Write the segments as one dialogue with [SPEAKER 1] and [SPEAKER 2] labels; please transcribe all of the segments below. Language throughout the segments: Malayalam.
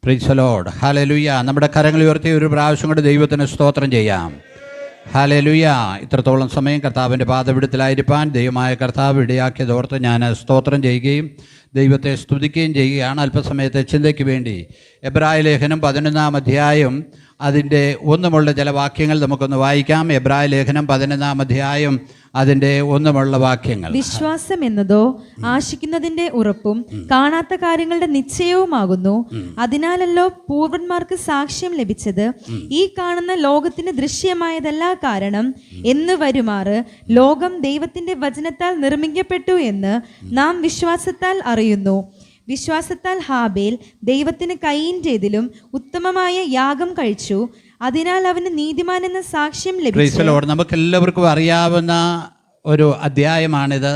[SPEAKER 1] Price the lord. ഹല്ലേലൂയ. നമ്മുടെ കരങ്ങൾ ഉയർത്തി ഒരു പ്രാവശ്യം കൊണ്ട് ദൈവത്തിന് സ്തോത്രം ചെയ്യാം. ഹല്ലേലൂയ. ഇത്രത്തോളം സമയം കർത്താവിൻ്റെ പാദപീഠത്തിലായിരിക്കാൻ ദൈവമായ കർത്താവ് ഇടയാക്കിയതോർത്ത് ഞാൻ സ്തോത്രം ചെയ്യുകയും ദൈവത്തെ സ്തുതിക്കുകയും ചെയ്യുകയാണ്. അല്പസമയത്തെ ചിന്തയ്ക്ക് വേണ്ടി എബ്രായ ലേഖനം 11-ാം അധ്യായം അതിൻ്റെ ഒന്നുമുള്ള ചില വാക്യങ്ങൾ നമുക്കൊന്ന് വായിക്കാം. എബ്രായ ലേഖനം 11-ാം അധ്യായം അതിൻ്റെ ഒന്നുമുള്ള വാക്യങ്ങൾ.
[SPEAKER 2] വിശ്വാസം എന്നതോ ആശിക്കുന്നതിന്റെ ഉറപ്പും കാണാത്ത കാര്യങ്ങളുടെ നിശ്ചയവുമാകുന്നു. അതിനാലല്ലോ പൂർവന്മാർക്ക് സാക്ഷ്യം ലഭിച്ചത്. ഈ കാണുന്ന ലോകത്തിന് ദൃശ്യമായതല്ല, കാരണം എന്ന് വരുമാറ് ലോകം ദൈവത്തിന്റെ വചനത്താൽ നിർമ്മിക്കപ്പെട്ടു എന്ന് നാം വിശ്വാസത്താൽ അറിയുന്നു. വിശ്വാസത്താൽ ഹാബേൽ ദൈവത്തിന് കയീന്റേതിലും ഉത്തമമായ യാഗം കഴിച്ചു. അതിനാൽ അവന് നീതിമാൻ എന്ന സാക്ഷ്യം ലഭിച്ചു.
[SPEAKER 1] നമുക്ക് എല്ലാവർക്കും അറിയാവുന്ന ഒരു അധ്യായമാണിത്.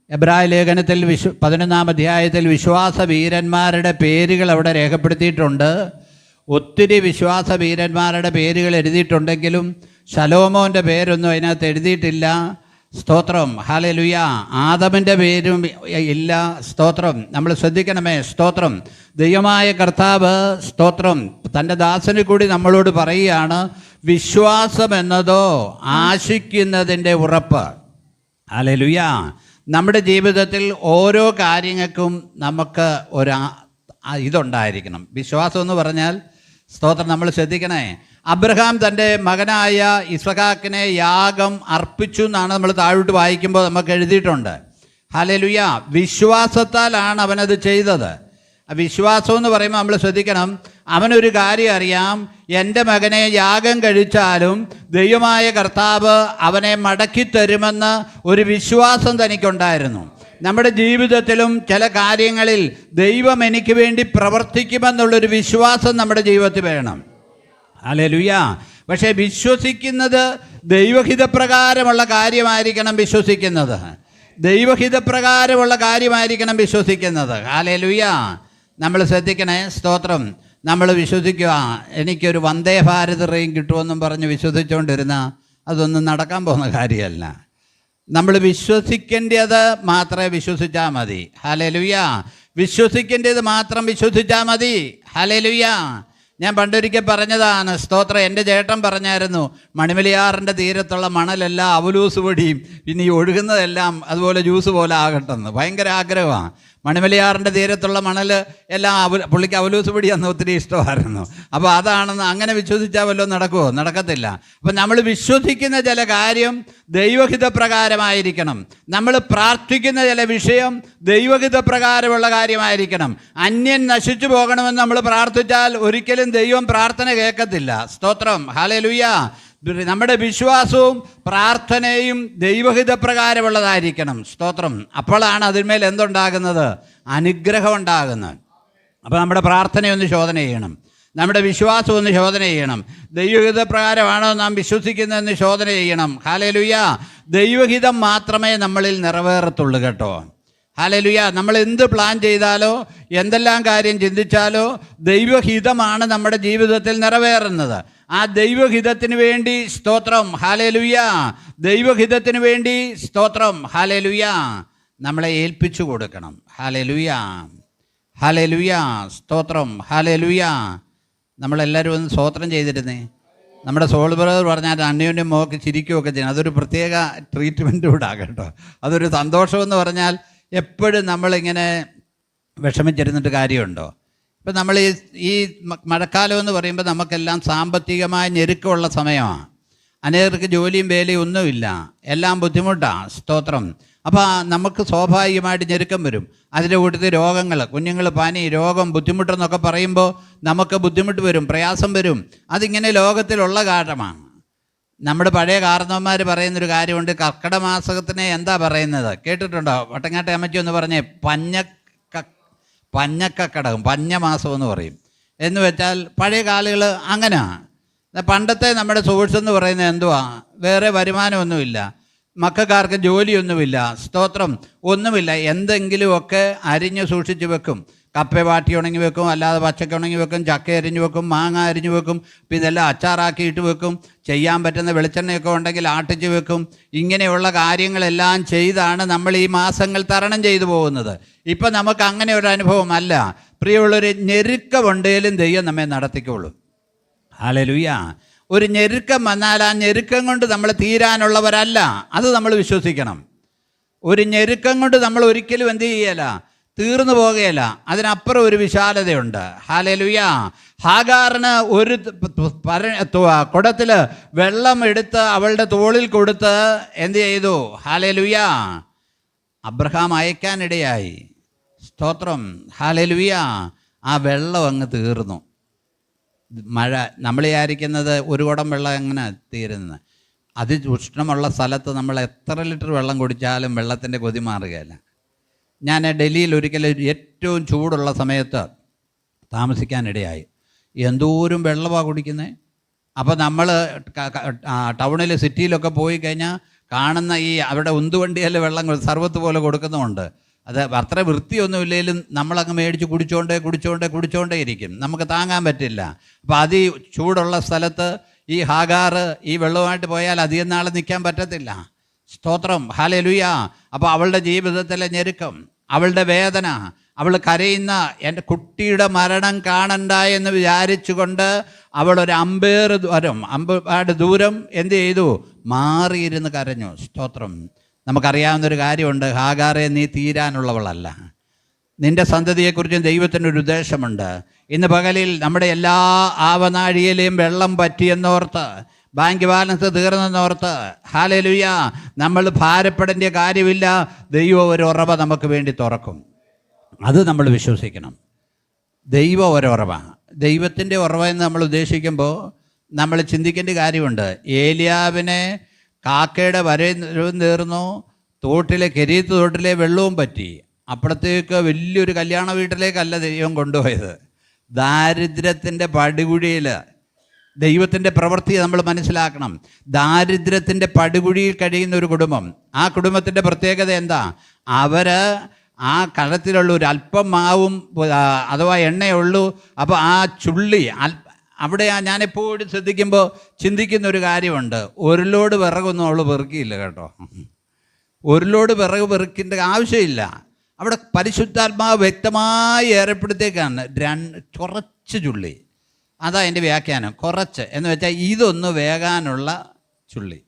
[SPEAKER 1] എബ്രായ ലേഖനത്തിൽ 11-ാം അധ്യായത്തിൽ വിശ്വാസ വീരന്മാരുടെ പേരുകൾ അവിടെ രേഖപ്പെടുത്തിയിട്ടുണ്ട്. ഒത്തിരി വിശ്വാസ വീരന്മാരുടെ പേരുകൾ എഴുതിയിട്ടുണ്ടെങ്കിലും ശലോമോൻ്റെ പേരൊന്നും അതിനകത്ത് എഴുതിയിട്ടില്ല. സ്തോത്രം. ഹല്ലേലൂയ. ആദമിൻ്റെ പേരും ഇല്ല. സ്തോത്രം. നമ്മൾ ശ്രദ്ധിക്കണമേ. സ്തോത്രം. ദൈവമായ കർത്താവ് സ്തോത്രം തൻ്റെ ദാസന് കൂടി നമ്മളോട് പറയുകയാണ്, വിശ്വാസം എന്നതോ ആശിക്കുന്നതിൻ്റെ ഉറപ്പ്. ഹല്ലേലൂയ. നമ്മുടെ ജീവിതത്തിൽ ഓരോ കാര്യങ്ങൾക്കും നമുക്ക് ഇതുണ്ടായിരിക്കണം. വിശ്വാസം എന്ന് പറഞ്ഞാൽ സ്തോത്രം നമ്മൾ ശ്രദ്ധിക്കണേ. അബ്രഹാം തൻ്റെ മകനായ ഇസ്ഹാക്കിനെ യാഗം അർപ്പിച്ചു എന്നാണ് നമ്മൾ താഴോട്ട് വായിക്കുമ്പോൾ നമുക്ക് എഴുതിയിട്ടുണ്ട്. ഹല്ലേലൂയ. വിശ്വാസത്താലാണ് അവനത് ചെയ്തത്. വിശ്വാസം എന്ന് പറയുമ്പോൾ നമ്മൾ ശ്രദ്ധിക്കണം, അവനൊരു കാര്യം അറിയാം, എൻ്റെ മകനെ യാഗം കഴിച്ചാലും ദൈവമായ കർത്താവ് അവനെ മടക്കി തരുമെന്ന് ഒരു വിശ്വാസം തനിക്കുണ്ടായിരുന്നു. നമ്മുടെ ജീവിതത്തിലും ചില കാര്യങ്ങളിൽ ദൈവം എനിക്ക് വേണ്ടി പ്രവർത്തിക്കുമെന്നുള്ളൊരു വിശ്വാസം നമ്മുടെ ജീവിതത്തിൽ വേണം. ഹല്ലേലൂയ. പക്ഷേ വിശ്വസിക്കുന്നത് ദൈവഹിതപ്രകാരമുള്ള കാര്യമായിരിക്കണം. വിശ്വസിക്കുന്നത് ദൈവഹിതപ്രകാരമുള്ള കാര്യമായിരിക്കണം വിശ്വസിക്കുന്നത്. ഹല്ലേലൂയ. നമ്മൾ ശ്രദ്ധിക്കണേ. സ്തോത്രം. നമ്മൾ വിശ്വസിക്കുക, എനിക്കൊരു വന്ദേ ഭാരത് ട്രെയിൻ കിട്ടുമെന്നും പറഞ്ഞ് വിശ്വസിച്ചുകൊണ്ടിരുന്ന അതൊന്നും നടക്കാൻ പോകുന്ന കാര്യമല്ല. നമ്മൾ വിശ്വസിക്കേണ്ടത് മാത്രമേ വിശ്വസിച്ചാൽ മതി. ഹല്ലേലൂയ. വിശ്വസിക്കേണ്ടത് മാത്രം വിശ്വസിച്ചാൽ മതി. ഹല്ലേലൂയ. ഞാൻ പണ്ടൊരിക്കൽ പറഞ്ഞതാണ്. സ്തോത്രം. എൻ്റെ ചേട്ടൻ പറഞ്ഞായിരുന്നു, മണിമലയാറിൻ്റെ തീരത്തുള്ള മണലെല്ലാം അവലൂസ് പൊടിയും പിന്നെ ഈ ഒഴുകുന്നതെല്ലാം അതുപോലെ ജ്യൂസ് പോലെ ആകട്ടെന്ന്. ഭയങ്കര ആഗ്രഹമാണ്. മണിമലയാറിൻ്റെ തീരത്തുള്ള മണൽ എല്ലാം പുള്ളിക്ക് അവലൂസ് പൊടിയാന്ന് ഒത്തിരി ഇഷ്ടമായിരുന്നു. അപ്പോൾ അതാണെന്ന് അങ്ങനെ വിശ്വസിച്ചാൽ വല്ലതും നടക്കുമോ? നടക്കത്തില്ല. അപ്പം നമ്മൾ വിശ്വസിക്കുന്ന ചില കാര്യം ദൈവഹിതപ്രകാരമായിരിക്കണം. നമ്മൾ പ്രാർത്ഥിക്കുന്ന ചില വിഷയം ദൈവഹിതപ്രകാരമുള്ള കാര്യമായിരിക്കണം. അന്യൻ നശിച്ചു പോകണമെന്ന് നമ്മൾ പ്രാർത്ഥിച്ചാൽ ഒരിക്കലും ദൈവം പ്രാർത്ഥന കേൾക്കത്തില്ല. സ്തോത്രം. ഹല്ലേലൂയ. നമ്മുടെ വിശ്വാസവും പ്രാർത്ഥനയും ദൈവഹിതപ്രകാരമുള്ളതായിരിക്കണം. സ്തോത്രം. അപ്പോഴാണ് അതിന്മേൽ എന്തുണ്ടാകുന്നത്? അനുഗ്രഹം ഉണ്ടാകുന്നത്. അപ്പോൾ നമ്മുടെ പ്രാർത്ഥനയൊന്ന് ശോധന ചെയ്യണം, നമ്മുടെ വിശ്വാസം ഒന്ന് ശോധന ചെയ്യണം. ദൈവഹിതപ്രകാരമാണോ നാം വിശ്വസിക്കുന്നതെന്ന് ശോധന ചെയ്യണം. ഹല്ലേലൂയ. ദൈവഹിതം മാത്രമേ നമ്മളിൽ നിറവേറത്തുള്ളൂ കേട്ടോ. ഹല്ലേലൂയ. നമ്മൾ എന്ത് പ്ലാൻ ചെയ്താലോ എന്തെല്ലാം കാര്യം ചിന്തിച്ചാലോ ദൈവഹിതമാണ് നമ്മുടെ ജീവിതത്തിൽ നിറവേറുന്നത്. ആ ദൈവഹിതത്തിന് വേണ്ടി സ്തോത്രം. ഹല്ലേലൂയ. ദൈവഹിതത്തിന് വേണ്ടി സ്തോത്രം. ഹല്ലേലൂയ. നമ്മളെ ഏൽപ്പിച്ചു കൊടുക്കണം. ഹല്ലേലൂയ. ഹല്ലേലൂയ. സ്തോത്രം. ഹല്ലേലൂയ. നമ്മളെല്ലാവരും ഒന്ന് സ്തോത്രം ചെയ്തിരുന്നേ. നമ്മുടെ സോൾ ബ്രദർ പറഞ്ഞാൽ അന്യോന്യം മോക്ക് ചിരിക്കുകയൊക്കെ ചെയ്യണം. അതൊരു പ്രത്യേക ട്രീറ്റ്മെൻറ്റ് കൂടെ ആകട്ടോ. അതൊരു സന്തോഷമെന്ന് പറഞ്ഞാൽ എപ്പോഴും നമ്മളിങ്ങനെ വിഷമിച്ചിരുന്നിട്ട് കാര്യമുണ്ടോ? ഇപ്പം നമ്മൾ ഈ മഴക്കാലം എന്ന് പറയുമ്പോൾ നമുക്കെല്ലാം സാമ്പത്തികമായ ഞെരുക്കമുള്ള സമയമാണ്. അനേകർക്ക് ജോലിയും വേലയും ഒന്നുമില്ല, എല്ലാം ബുദ്ധിമുട്ടാണ്. സ്തോത്രം. അപ്പോൾ നമുക്ക് സ്വാഭാവികമായിട്ട് ഞെരുക്കം വരും. അതിൻ്റെ കൂട്ടത്തിൽ രോഗങ്ങൾ, കുഞ്ഞുങ്ങൾ പനി, രോഗം, ബുദ്ധിമുട്ടെന്നൊക്കെ പറയുമ്പോൾ നമുക്ക് ബുദ്ധിമുട്ട് വരും, പ്രയാസം വരും. അതിങ്ങനെ ലോകത്തിലുള്ള കാരണമാണ്. നമ്മുടെ പഴയ കാരണവന്മാർ പറയുന്നൊരു കാര്യമുണ്ട്. കർക്കിടക മാസത്തിനെ എന്താ പറയുന്നത് കേട്ടിട്ടുണ്ടോ? വട്ടങ്ങാട്ടെ അമ്മച്ചി ഒന്ന് പറഞ്ഞേ. പഞ്ഞക്കക്കടകം, പഞ്ഞമാസം എന്ന് പറയും. എന്ന് വെച്ചാൽ പഴയ കാലുകൾ അങ്ങനെയാണ്. പണ്ടത്തെ നമ്മുടെ സോഴ്സ് എന്ന് പറയുന്നത് എന്തുവാ? വേറെ വരുമാനമൊന്നുമില്ല, മക്കൾക്കാർക്ക് ജോലിയൊന്നുമില്ല, സ്തോത്രം, ഒന്നുമില്ല. എന്തെങ്കിലുമൊക്കെ അരിഞ്ഞ് സൂക്ഷിച്ച് വെക്കും. കപ്പ വാട്ടി ഉണങ്ങി വെക്കും, അല്ലാതെ പച്ചക്ക ഉണങ്ങി വെക്കും, ചക്ക അരിഞ്ഞു വെക്കും, മാങ്ങ അരിഞ്ഞു വെക്കും, പിന്നെ ഇതെല്ലാം അച്ചാറാക്കിയിട്ട് വെക്കും, ചെയ്യാൻ പറ്റുന്ന വെളിച്ചെണ്ണയൊക്കെ ഉണ്ടെങ്കിൽ ആട്ടിച്ച് വെക്കും. ഇങ്ങനെയുള്ള കാര്യങ്ങളെല്ലാം ചെയ്താണ് നമ്മൾ ഈ മാസങ്ങൾ തരണം ചെയ്തു പോകുന്നത്. ഇപ്പം നമുക്ക് അങ്ങനെ ഒരു അനുഭവമല്ല. പ്രിയമുള്ളൊരു ഞെരുക്കമുണ്ടെങ്കിലും ദൈവം നമ്മെ നടത്തിക്കോളും. ഹല്ലേലൂയ. ഒരു ഞെരുക്കം വന്നാൽ ആ ഞെരുക്കം കൊണ്ട് നമ്മൾ തീരാനുള്ളവരല്ല, അത് നമ്മൾ വിശ്വസിക്കണം. ഒരു ഞെരുക്കം കൊണ്ട് നമ്മൾ ഒരിക്കലും എന്ത് ചെയ്യല, തീർന്നു പോകുകയില്ല. അതിനപ്പുറം ഒരു വിശാലതയുണ്ട്. ഹല്ലേലൂയ. ഹാഗാറിന് ഒരു കുടത്തിൽ വെള്ളം എടുത്ത് അവളുടെ തോളിൽ കൊടുത്ത് എന്ത് ചെയ്തു? ഹല്ലേലൂയ. അബ്രഹാം അയക്കാനിടയായി. സ്തോത്രം. ഹല്ലേലൂയ. ആ വെള്ളം അങ്ങ് തീർന്നു. മഴ നമ്മൾ വിചാരിക്കുന്നത് ഒരു കുടം വെള്ളം എങ്ങനെ തീരുന്നത്? അതിഉഷ്ണമുള്ള സ്ഥലത്ത് നമ്മൾ എത്ര ലിറ്റർ വെള്ളം കുടിച്ചാലും വെള്ളത്തിൻ്റെ കൊതി മാറുകയില്ല. ഞാൻ ഡൽഹിയിൽ ഒരിക്കലും ഏറ്റവും ചൂടുള്ള സമയത്ത് താമസിക്കാനിടയായി. എന്തോരം വെള്ളമാണ് കുടിക്കുന്നത്. അപ്പോൾ നമ്മൾ ടൗണിൽ സിറ്റിയിലൊക്കെ പോയി കഴിഞ്ഞാൽ കാണുന്ന ഈ അവിടെ ഉന്തുവണ്ടിയിൽ വെള്ളം സർവത്ത് പോലെ കൊടുക്കുന്നുമുണ്ട്. അത് അത്ര വൃത്തിയൊന്നുമില്ലെങ്കിലും നമ്മളങ്ങ് മേടിച്ച് കുടിച്ചോണ്ടേ ഇരിക്കും. നമുക്ക് താങ്ങാൻ പറ്റില്ല. അപ്പോൾ ചൂടുള്ള സ്ഥലത്ത് ഈ ഹാഗാറ് ഈ വെള്ളവുമായിട്ട് പോയാൽ അധികം നാൾ നിൽക്കാൻ പറ്റത്തില്ല. സ്തോത്രം. ഹല്ലേലൂയ. അപ്പോൾ അവളുടെ ജീവിതത്തിലെ ഞെരുക്കം, അവളുടെ വേദന, അവൾ കരയുന്ന എൻ്റെ കുട്ടിയുടെ മരണം കാണണ്ട എന്ന് വിചാരിച്ചുകൊണ്ട് അവളൊരു അമ്പേട് ദൂരം എന്ത് ചെയ്തു? മാറിയിരുന്ന് കരഞ്ഞു. സ്തോത്രം. നമുക്കറിയാവുന്നൊരു കാര്യമുണ്ട്, ഹാഗാറെ നീ തീരാനുള്ളവളല്ല. നിൻ്റെ സന്തതിയെക്കുറിച്ചും ദൈവത്തിനൊരു ഉദ്ദേശമുണ്ട്. ഇന്ന് പകലിൽ നമ്മുടെ എല്ലാ ആവനാഴിയിലെയും വെള്ളം പറ്റിയെന്നോർത്ത്, ബാങ്ക് ബാലൻസ് തീർന്നെന്നോർത്ത്, ഹല്ലേലൂയ, നമ്മൾ ഭാരപ്പെടേണ്ട കാര്യമില്ല. ദൈവം ഒരു ഉറവ നമുക്ക് വേണ്ടി തുറക്കും. അത് നമ്മൾ വിശ്വസിക്കണം. ദൈവം ഒരു ഉറവ, ദൈവത്തിൻ്റെ ഉറവ എന്ന് നമ്മൾ ഉദ്ദേശിക്കുമ്പോൾ നമ്മൾ ചിന്തിക്കേണ്ട കാര്യമുണ്ട്. ഏലിയാവിനെ കാക്കയുടെ വരവും തീർന്നു, കെരീത്ത് തോട്ടിലെ വെള്ളവും പറ്റി. അപ്പുറത്തേക്ക് വലിയൊരു കല്യാണ വീട്ടിലേക്കല്ല ദൈവം കൊണ്ടുപോയത്. ദാരിദ്ര്യത്തിൻ്റെ പടുകുഴിയിൽ ദൈവത്തിൻ്റെ പ്രവൃത്തി നമ്മൾ മനസ്സിലാക്കണം. ദാരിദ്ര്യത്തിൻ്റെ പടുകുഴിയിൽ കഴിയുന്ന ഒരു കുടുംബം, ആ കുടുംബത്തിൻ്റെ പ്രത്യേകത എന്താ? അവർ ആ കലത്തിലുള്ള ഒരു അല്പം മാവും അഥവാ എണ്ണയുള്ളൂ. അപ്പോൾ ആ ചുള്ളി അവിടെ ഞാനെപ്പോഴും ശ്രദ്ധിക്കുമ്പോൾ ചിന്തിക്കുന്ന ഒരു കാര്യമുണ്ട്. ഒരു ലോഡ് വിറകൊന്നും അവൾ പെറുക്കിയില്ല കേട്ടോ. ഒരു ലോഡ് വിറക് പെറുക്കിൻ്റെ ആവശ്യമില്ല. അവിടെ പരിശുദ്ധാത്മാവ് വ്യക്തമായി ഏർപ്പെടുത്തേക്കാണ് കുറച്ച് ചുള്ളി. അതാ എൻ്റെ വ്യാഖ്യാനം. കുറച്ച് എന്ന് വെച്ചാൽ ഇതൊന്ന് വേകാനുള്ള ചുള്ളി.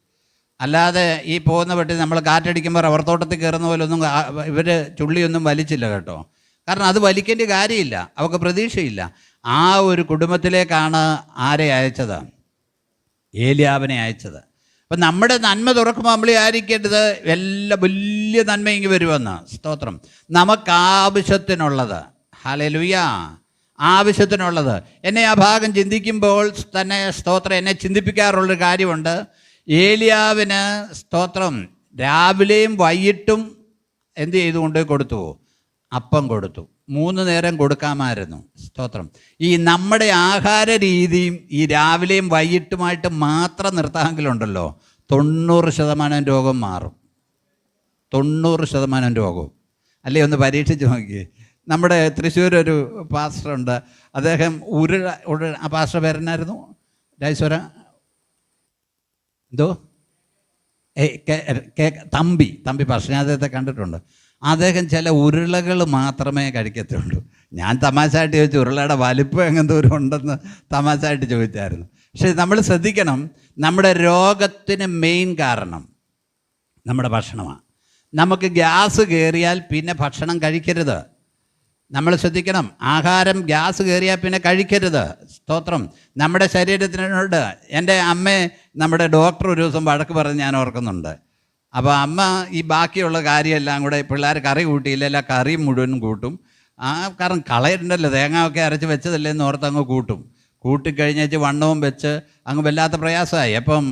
[SPEAKER 1] അല്ലാതെ ഈ പോകുന്ന പെട്ടി നമ്മൾ കാറ്റടിക്കുമ്പോൾ റബ്ബർ തോട്ടത്തിൽ കയറുന്ന പോലെ ഒന്നും ഇവർ ചുള്ളിയൊന്നും വലിച്ചില്ല കേട്ടോ. കാരണം അത് വലിക്കേണ്ട കാര്യമില്ല, അവർക്ക് പ്രതീക്ഷയില്ല. ആ ഒരു കുടുംബത്തിലേക്കാണ് ആരെ അയച്ചത്? ഏലിയാവിനെ അയച്ചത്. അപ്പം നമ്മുടെ നന്മ തുറക്കുമ്പോൾ നമ്മൾ വിചാരിക്കേണ്ടത് വലിയ നന്മ ഇങ്ങ് വരുമെന്ന്. സ്തോത്രം. നമുക്കാവശ്യത്തിനുള്ളത്, ഹല്ലേലൂയ, ആവശ്യത്തിനുള്ളത്. എന്നെ ആ ഭാഗം ചിന്തിക്കുമ്പോൾ തന്നെ സ്തോത്രം എന്നെ ചിന്തിപ്പിക്കാറുള്ളൊരു കാര്യമുണ്ട്. ഏലിയാവിന് സ്തോത്രം രാവിലെയും വൈകിട്ടും എന്ത് ചെയ്തുകൊണ്ട് കൊടുത്തു? അപ്പം കൊടുത്തു. 3 നേരം കൊടുക്കാമായിരുന്നു. സ്തോത്രം. ഈ നമ്മുടെ ആഹാര രീതിയും ഈ രാവിലെയും വൈകിട്ടുമായിട്ട് മാത്രം നിർത്താമെങ്കിലുണ്ടല്ലോ 90% രോഗം മാറും. 90% രോഗവും. അല്ലേ, ഒന്ന് പരീക്ഷിച്ച് നോക്കി. നമ്മുടെ തൃശ്ശൂർ ഒരു പാസ്റ്ററുണ്ട്. അദ്ദേഹം ആ പാസ്റ്റർ പേരെന്നായിരുന്നു? രാജേശ്വര എന്തോ തമ്പി പാസ്റ്റർ. ഞാൻ അദ്ദേഹത്തെ കണ്ടിട്ടുണ്ട്. അദ്ദേഹം ചില ഉരുളകൾ മാത്രമേ കഴിക്കത്തുള്ളൂ. ഞാൻ തമാശയായിട്ട് ചോദിച്ചു, ഉരുളയുടെ വലിപ്പം എങ്ങനത്തോരം ഉണ്ടെന്ന് തമാശയായിട്ട് ചോദിച്ചായിരുന്നു. പക്ഷേ നമ്മൾ ശ്രദ്ധിക്കണം, നമ്മുടെ രോഗത്തിന് മെയിൻ കാരണം നമ്മുടെ ഭക്ഷണമാണ്. നമുക്ക് ഗ്യാസ് കയറിയാൽ പിന്നെ ഭക്ഷണം കഴിക്കരുത്. നമ്മൾ ശ്രദ്ധിക്കണം, ആഹാരം ഗ്യാസ് കയറിയാൽ പിന്നെ കഴിക്കരുത്. സ്തോത്രം. നമ്മുടെ ശരീരത്തിനോട് എൻ്റെ അമ്മയെ നമ്മുടെ ഡോക്ടർ ഒരു ദിവസം വഴക്ക് പറഞ്ഞ് ഞാൻ ഓർക്കുന്നുണ്ട്. അപ്പോൾ അമ്മ ഈ ബാക്കിയുള്ള കാര്യമെല്ലാം കൂടെ, പിള്ളേർ കറി കൂട്ടിയില്ല, എല്ലാ കറിയും മുഴുവനും കൂട്ടും. കാരണം കളയുണ്ടല്ലോ, തേങ്ങ ഒക്കെ അരച്ച് വെച്ചതല്ലേ എന്ന് ഓർത്ത് അങ്ങ് കൂട്ടിക്കഴിഞ്ഞേച്ച് വണ്ണവും വെച്ച് അങ്ങ് വല്ലാത്ത പ്രയാസമായി. അപ്പം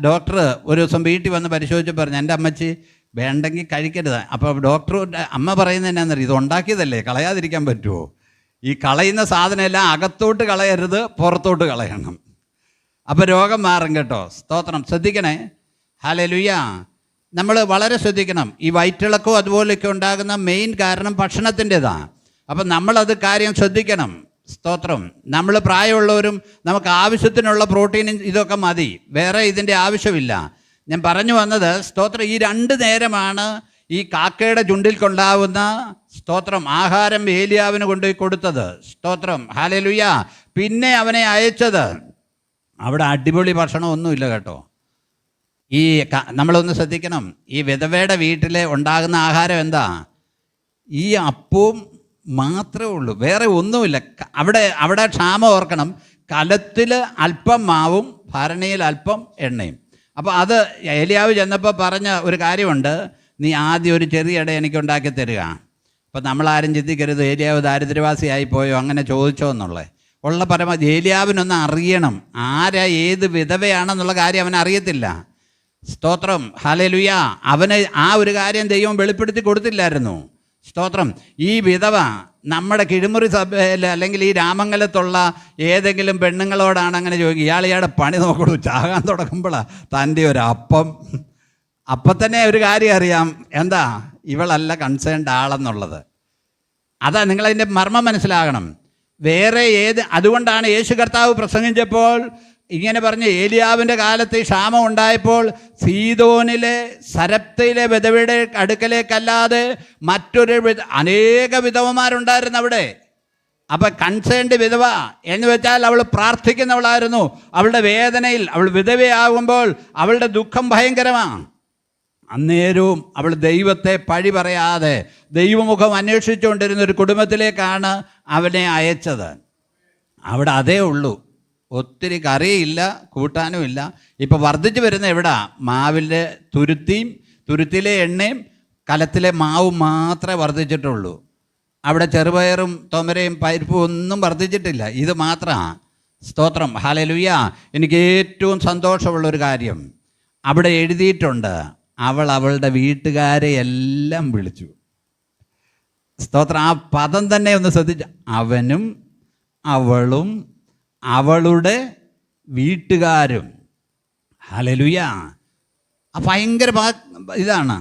[SPEAKER 1] ഡോക്ടർ ഒരു ദിവസം വീട്ടിൽ വന്ന് പരിശോധിച്ച് പറഞ്ഞു, എൻ്റെ അമ്മച്ചി വേണ്ടെങ്കിൽ കഴിക്കരുത്. അപ്പോൾ അമ്മ പറയുന്നത് എന്നാന്നറിയാം, ഇത് ഉണ്ടാക്കിയതല്ലേ, കളയാതിരിക്കാൻ പറ്റുമോ? ഈ കളയുന്ന സാധനമെല്ലാം അകത്തോട്ട് കളയരുത്, പുറത്തോട്ട് കളയണം. അപ്പോൾ രോഗം മാറും കേട്ടോ. സ്തോത്രം. ശ്രദ്ധിക്കണേ. ഹല്ലേലൂയ. നമ്മൾ വളരെ ശ്രദ്ധിക്കണം. ഈ വയറ്റിളക്കവും അതുപോലെയൊക്കെ ഉണ്ടാകുന്ന മെയിൻ കാരണം ഭക്ഷണത്തിൻ്റെതാണ്. അപ്പം നമ്മളത് കാര്യം ശ്രദ്ധിക്കണം. സ്തോത്രം. നമ്മൾ പ്രായമുള്ളവരും നമുക്ക് ആവശ്യത്തിനുള്ള പ്രോട്ടീനും ഇതൊക്കെ മതി, വേറെ ഇതിൻ്റെ ആവശ്യമില്ല. ഞാൻ പറഞ്ഞു വന്നത് സ്തോത്രം, ഈ 2 നേരമാണ് ഈ കാക്കയുടെ ചുണ്ടിൽ കൊണ്ടാവുന്ന സ്തോത്രം ആഹാരം ഏലിയാവിന് കൊണ്ടുപോയി കൊടുത്തത്. സ്തോത്രം, ഹല്ലേലൂയ. പിന്നെ അവനെ അയച്ചത് അവിടെ അടിപൊളി ഭക്ഷണമൊന്നുമില്ല കേട്ടോ. ഈ നമ്മളൊന്ന് ശ്രദ്ധിക്കണം, ഈ വിധവയുടെ വീട്ടിൽ ഉണ്ടാകുന്ന ആഹാരം എന്താ? ഈ അപ്പവും മാത്രമേ ഉള്ളൂ, വേറെ ഒന്നുമില്ല. അവിടെ ക്ഷാമം ഓർക്കണം. കലത്തിൽ അല്പം മാവും ഭരണിയിൽ അല്പം എണ്ണയും. അപ്പോൾ അത് ഏലിയാവ് ചെന്നപ്പോൾ പറഞ്ഞ ഒരു കാര്യമുണ്ട്, നീ ആദ്യം ഒരു ചെറിയ ഇട എനിക്ക് ഉണ്ടാക്കി തരിക. അപ്പം നമ്മളാരും ചിന്തിക്കരുത് ഏലിയാവ് ദാരിദ്ര്യവാസിയായി പോയോ അങ്ങനെ ചോദിച്ചോ എന്നുള്ളത്. ഉള്ള പരമാവധി ഏലിയാവിനൊന്ന് അറിയണം, ആരാ ഏത് വിധവയാണെന്നുള്ള കാര്യം അവൻ അറിയത്തില്ല. സ്തോത്രം, ഹല്ലേലൂയ. അവന് ആ ഒരു കാര്യം ദൈവം വെളിപ്പെടുത്തി കൊടുത്തില്ലായിരുന്നു. സ്തോത്രം. ഈ വിധവ നമ്മുടെ കിഴിമുറി സഭയിൽ അല്ലെങ്കിൽ ഈ രാമംഗലത്തുള്ള ഏതെങ്കിലും പെണ്ണുങ്ങളോടാണ് അങ്ങനെ ചോദിക്കുക, ഇയാളുടെ പണി നോക്കൂ, ചാകാൻ തുടങ്ങുമ്പോഴാണ് തൻ്റെ ഒരു അപ്പം തന്നെ ഒരു കാര്യം അറിയാം, എന്താ ഇവളല്ല കൺസേൺഡ് ആളെന്നുള്ളത്. അതാ നിങ്ങളതിൻ്റെ മർമ്മം മനസ്സിലാകണം. വേറെ അതുകൊണ്ടാണ് യേശു കർത്താവ് പ്രസംഗിച്ചപ്പോൾ ഇങ്ങനെ പറഞ്ഞ്, ഏലിയാവിൻ്റെ കാലത്ത് ക്ഷാമം ഉണ്ടായപ്പോൾ സീദോനിലെ സരപ്തയിലെ വിധവയുടെ അടുക്കലേക്കല്ലാതെ മറ്റൊരു അനേക വിധവമാരുണ്ടായിരുന്നു അവിടെ. അപ്പം കൺസേൺഡ് വിധവ എന്ന് വെച്ചാൽ അവൾ പ്രാർത്ഥിക്കുന്നവളായിരുന്നു. അവളുടെ വേദനയിൽ അവൾ വിധവയാകുമ്പോൾ അവളുടെ ദുഃഖം ഭയങ്കരമാണ്. അന്നേരവും അവൾ ദൈവത്തെ പഴി പറയാതെ ദൈവമുഖം അന്വേഷിച്ചുകൊണ്ടിരുന്ന ഒരു കുടുംബത്തിലേക്കാണ് അവനെ അയച്ചത്. അവിടെ അതേ ഉള്ളൂ, ഒത്തിരി കറിയില്ല, കൂട്ടാനുമില്ല. ഇപ്പോൾ വർദ്ധിച്ചു വരുന്ന എവിടാ? മാവിലെ തുരുത്തിയിലെ എണ്ണയും കലത്തിലെ മാവും മാത്രമേ വർദ്ധിച്ചിട്ടുള്ളൂ. അവിടെ ചെറുപയറും തൊമരയും പരിപ്പും ഒന്നും വർദ്ധിച്ചിട്ടില്ല. ഇത് മാത്രമാണ്. സ്തോത്രം, ഹല്ലേലൂയ. എനിക്ക് ഏറ്റവും സന്തോഷമുള്ളൊരു കാര്യം അവിടെ എഴുതിയിട്ടുണ്ട്, അവളുടെ വീട്ടുകാരെ എല്ലാം വിളിച്ചു. സ്തോത്രം. ആ പദം തന്നെ ഒന്ന് ശ്രദ്ധിച്ചു, അവനും അവളും അവളുടെ വീട്ടുകാരും. ഹല്ലേലൂയ. ഭയങ്കര ഇതാണ്.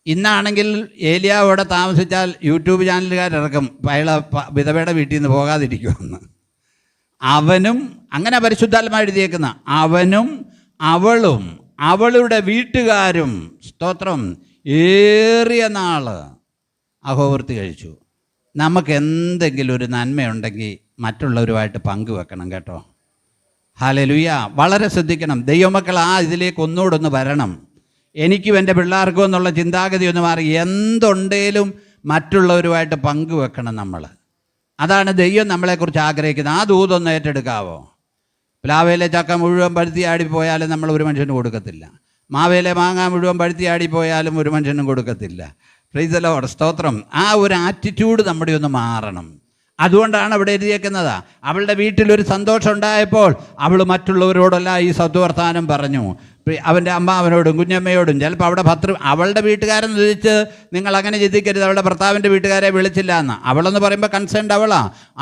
[SPEAKER 1] ഇന്നാണെങ്കിൽ ഏലിയാവ് അവിടെ താമസിച്ചാൽ യൂട്യൂബ് ചാനലുകാരിറക്കും അയാളെ വിധവയുടെ വീട്ടിൽ നിന്ന് പോകാതിരിക്കുമെന്ന്. അവനും, അങ്ങനെ പരിശുദ്ധാത്മാ എഴുതിയേക്കുന്ന, അവനും അവളും അവളുടെ വീട്ടുകാരും. സ്തോത്രം. ഏറിയ നാൾ അഹോവൃത്തി കഴിച്ചു. നമുക്ക് എന്തെങ്കിലും ഒരു നന്മയുണ്ടെങ്കിൽ മറ്റുള്ളവരുമായിട്ട് പങ്കുവെക്കണം കേട്ടോ. ഹല്ലേലൂയ. വളരെ ശ്രദ്ധിക്കണം. ദൈവമക്കൾ ഇതിലേക്ക് ഒന്നുകൂടെ വരണം. എനിക്കും എൻ്റെ പിള്ളേർക്കും എന്നുള്ള ചിന്താഗതി ഒന്ന് മാറി എന്തുണ്ടേലും മറ്റുള്ളവരുമായിട്ട് പങ്കുവെക്കണം നമ്മൾ. അതാണ് ദൈവം നമ്മളെക്കുറിച്ച് ആഗ്രഹിക്കുന്നത്. ആ ദൂതൊന്ന് ഏറ്റെടുക്കാവോ? പ്ലാവയിലെ ചക്ക മുഴുവൻ പഴുത്തി ആടിപ്പോയാലും നമ്മൾ ഒരു മനുഷ്യനും കൊടുക്കത്തില്ല. മാവേലെ മാങ്ങ മുഴുവൻ പഴുത്തി ആടിപ്പോയാലും ഒരു മനുഷ്യനും കൊടുക്കത്തില്ല. Price the Lord. സ്തോത്രം. ആ ഒരു ആറ്റിറ്റ്യൂഡ് നമ്മുടെ ഒന്ന് മാറണം. അതുകൊണ്ടാണ് അവിടെ എഴുതിയേക്കുന്നത്, അവളുടെ വീട്ടിലൊരു സന്തോഷം ഉണ്ടായപ്പോൾ അവൾ മറ്റുള്ളവരോടെല്ലാം ഈ സദ്വർത്താനം പറഞ്ഞു. അവൻ്റെ അമ്മാവനോടും കുഞ്ഞമ്മയോടും. ചിലപ്പോൾ അവിടെ അവളുടെ വീട്ടുകാരെന്ന് ചോദിച്ച് നിങ്ങൾ അങ്ങനെ ചിന്തിക്കരുത്, അവളുടെ ഭർത്താവിൻ്റെ വീട്ടുകാരെ വിളിച്ചില്ല എന്ന്. അവളെന്ന് പറയുമ്പോൾ കൺസേൺഡ്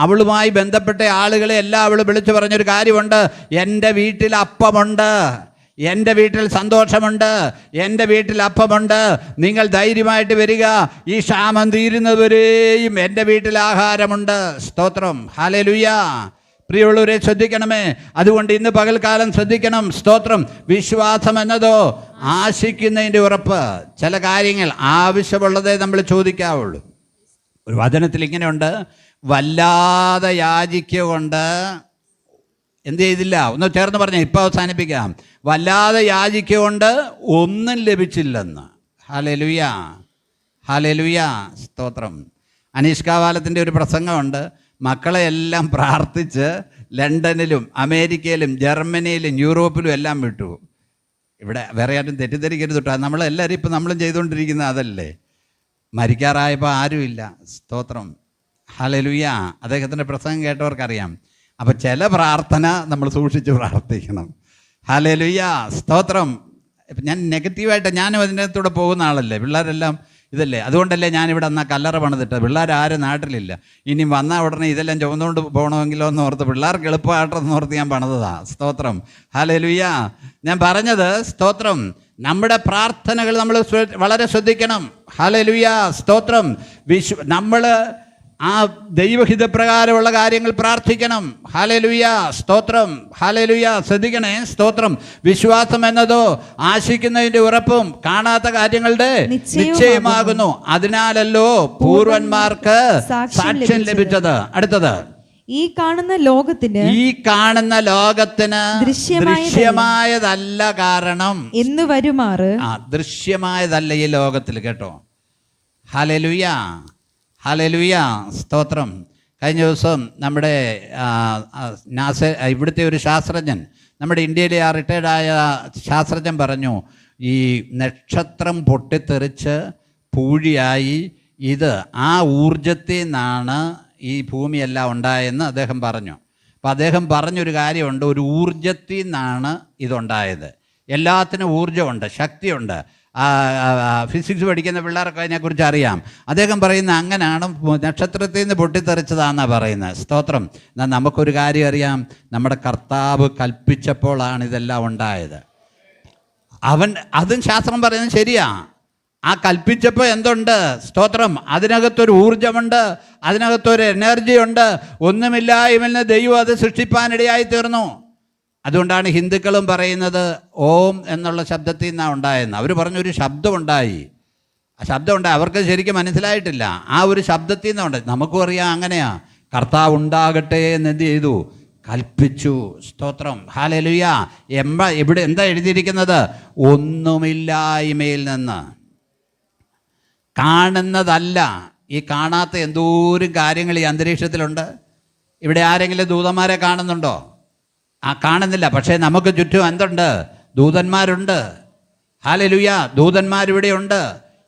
[SPEAKER 1] അവളുമായി ബന്ധപ്പെട്ട ആളുകളെ എല്ലാം അവൾ വിളിച്ചു പറഞ്ഞൊരു കാര്യമുണ്ട്, എൻ്റെ വീട്ടിൽ അപ്പമുണ്ട്, എൻ്റെ വീട്ടിൽ സന്തോഷമുണ്ട്, എൻ്റെ വീട്ടിൽ അപ്പമുണ്ട്, നിങ്ങൾ ധൈര്യമായിട്ട് വരിക, ഈ ക്ഷാമം തീരുന്നതുവരെയും എൻ്റെ വീട്ടിൽ ആഹാരമുണ്ട്. സ്തോത്രം, ഹല്ലേലൂയ. പ്രിയമുള്ളവരെ ശ്രദ്ധിക്കണമേ. അതുകൊണ്ട് ഇന്ന് പകൽക്കാലം ശ്രദ്ധിക്കണം. സ്തോത്രം. വിശ്വാസം എന്നതോ ആശിക്കുന്നതിൻ്റെ ഉറപ്പ്. ചില കാര്യങ്ങൾ ആവശ്യമുള്ളതേ നമ്മൾ ചോദിക്കാവുള്ളൂ. ഒരു വചനത്തിൽ ഇങ്ങനെയുണ്ട്, വല്ലാതെ യാചിക്കൊണ്ട് എന്ത് ചെയ്തില്ല? ഒന്ന് ചേർന്ന് പറഞ്ഞാൽ ഇപ്പോൾ അവസാനിപ്പിക്കാം. വല്ലാതെ യാചിക്കൊണ്ട് ഒന്നും ലഭിച്ചില്ലെന്ന്. Hallelujah, hallelujah. സ്തോത്രം. അനീഷ്കാവാലത്തിൻ്റെ ഒരു പ്രസംഗമുണ്ട്. മക്കളെ എല്ലാം പ്രാർത്ഥിച്ച് ലണ്ടനിലും അമേരിക്കയിലും ജർമ്മനിയിലും യൂറോപ്പിലും എല്ലാം വിട്ടു. ഇവിടെ വേറെ ആരും തെറ്റിദ്ധരിക്കരുത് കേട്ടോ, നമ്മളെല്ലാവരും ഇപ്പം നമ്മളും ചെയ്തുകൊണ്ടിരിക്കുന്നത് അതല്ലേ. മരിക്കാറായപ്പോൾ ആരുമില്ല. സ്തോത്രം, ഹല്ലേലൂയ. അദ്ദേഹത്തിൻ്റെ പ്രസംഗം കേട്ടവർക്കറിയാം. അപ്പോൾ ചില പ്രാർത്ഥന നമ്മൾ സൂക്ഷിച്ച് പ്രാർത്ഥിക്കണം. ഹല്ലേലൂയ, സ്തോത്രം. ഇപ്പം ഞാൻ നെഗറ്റീവായിട്ട് ഞാനും അതിനകത്തൂടെ പോകുന്ന ആളല്ലേ, പിള്ളേരെല്ലാം ഇതല്ലേ. അതുകൊണ്ടല്ലേ ഞാനിവിടെ എന്നാൽ കല്ലറ പണിതിട്ടത്. പിള്ളേർ ആരും നാട്ടിലില്ല. ഇനി വന്നാൽ ഉടനെ ഇതെല്ലാം ചുമന്നുകൊണ്ട് പോകണമെങ്കിലോ എന്ന് ഓർത്ത് പിള്ളേർക്ക് എളുപ്പമായിട്ടെന്ന് ഓർത്ത് ഞാൻ പണിതതാ. സ്തോത്രം, ഹല്ലേലൂയ. ഞാൻ പറഞ്ഞത് സ്തോത്രം, നമ്മുടെ പ്രാർത്ഥനകൾ നമ്മൾ വളരെ ശ്രദ്ധിക്കണം. ഹല്ലേലൂയ, സ്തോത്രം. നമ്മൾ ആ ദൈവഹിതപ്രകാരമുള്ള കാര്യങ്ങൾ പ്രാർത്ഥിക്കണം. ഹല്ലേലൂയ, സ്തോത്രം. ഹല്ലേലൂയ, ശ്രദ്ധിക്കണേ, സ്തോത്രം. വിശ്വാസം എന്നതോ ആശിക്കുന്നതിന്റെ ഉറപ്പും കാണാത്ത കാര്യങ്ങളുടെ നിശ്ചയമാകുന്നു. അതിനാലല്ലോ പൂർവന്മാർക്ക് സാക്ഷ്യം ലഭിച്ചത്. അടുത്തത്,
[SPEAKER 2] ഈ കാണുന്ന ലോകത്തിന്
[SPEAKER 1] ദൃശ്യമായതല്ല കാരണം
[SPEAKER 2] എന്ന് വരുമാറ്.
[SPEAKER 1] ദൃശ്യമായതല്ല ഈ ലോകത്തിൽ, കേട്ടോ. ഹല്ലേലൂയ, ഹല്ലേലൂയ, സ്തോത്രം. കഴിഞ്ഞ ദിവസം നമ്മുടെ ഇവിടുത്തെ ഒരു ശാസ്ത്രജ്ഞൻ, നമ്മുടെ ഇന്ത്യയിലെ ആ റിട്ടയർഡായ ശാസ്ത്രജ്ഞൻ പറഞ്ഞു, ഈ നക്ഷത്രം പൊട്ടിത്തെറിച്ച് പൂഴിയായി ഇത് ആ ഊർജത്തിൽ നിന്നാണ് ഈ ഭൂമിയെല്ലാം ഉണ്ടായെന്ന് അദ്ദേഹം പറഞ്ഞു. അപ്പോൾ അദ്ദേഹം പറഞ്ഞൊരു കാര്യമുണ്ട്, ഒരു ഊർജത്തിൽ നിന്നാണ് ഇതുണ്ടായത്. എല്ലാത്തിനും ഊർജ്ജമുണ്ട്, ശക്തിയുണ്ട്. ഫിസിക്സ് പഠിക്കുന്ന പിള്ളേർക്ക് അതിനെക്കുറിച്ച് അറിയാം. അദ്ദേഹം പറയുന്നത് അങ്ങനെയാണ്, നക്ഷത്രത്തിൽ നിന്ന് പൊട്ടിത്തെറിച്ചതാണെന്നാണ് പറയുന്നത്. സ്തോത്രം. എന്നാൽ നമുക്കൊരു കാര്യം അറിയാം, നമ്മുടെ കർത്താവ് കൽപ്പിച്ചപ്പോഴാണ് ഇതെല്ലാം ഉണ്ടായത്. അതും ശാസ്ത്രം പറയുന്നത് ശരിയാ. ആ കൽപ്പിച്ചപ്പോൾ എന്തുണ്ട്? സ്തോത്രം. അതിനകത്തൊരു ഊർജമുണ്ട്, അതിനകത്തൊരു എനർജി ഉണ്ട്. ഒന്നുമില്ലായ്മ ദൈവം അത് സൃഷ്ടിപ്പാനിടയായി തീർന്നു. അതുകൊണ്ടാണ് ഹിന്ദുക്കളും പറയുന്നത് ഓം എന്നുള്ള ശബ്ദത്തിൽ നിന്നാണ് ഉണ്ടായെന്ന്. അവർ പറഞ്ഞൊരു ശബ്ദമുണ്ടായി, ആ ശബ്ദമുണ്ടായി, അവർക്ക് ശരിക്കും മനസ്സിലായിട്ടില്ല. ആ ഒരു ശബ്ദത്തിൽ നിന്നുണ്ട്. നമുക്കും അറിയാം അങ്ങനെയാ. കർത്താവ് ഉണ്ടാകട്ടെ എന്ന് എന്ത് ചെയ്തു? കൽപ്പിച്ചു. സ്തോത്രം. ഹല്ലേലൂയ. ഇവിടെ എന്താ എഴുതിയിരിക്കുന്നത്? ഒന്നുമില്ലായ്മയിൽ നിന്ന്. കാണുന്നതല്ല, ഈ കാണാത്ത എന്തോരം കാര്യങ്ങൾ ഈ അന്തരീക്ഷത്തിലുണ്ട്. ഇവിടെ ആരെങ്കിലും ദൂതന്മാരെ കാണുന്നുണ്ടോ? കാണുന്നില്ല. പക്ഷേ നമുക്ക് ചുറ്റും എന്തുണ്ട്? ദൂതന്മാരുണ്ട്. ഹല്ലേലൂയ, ദൂതന്മാരിവിടെയുണ്ട്.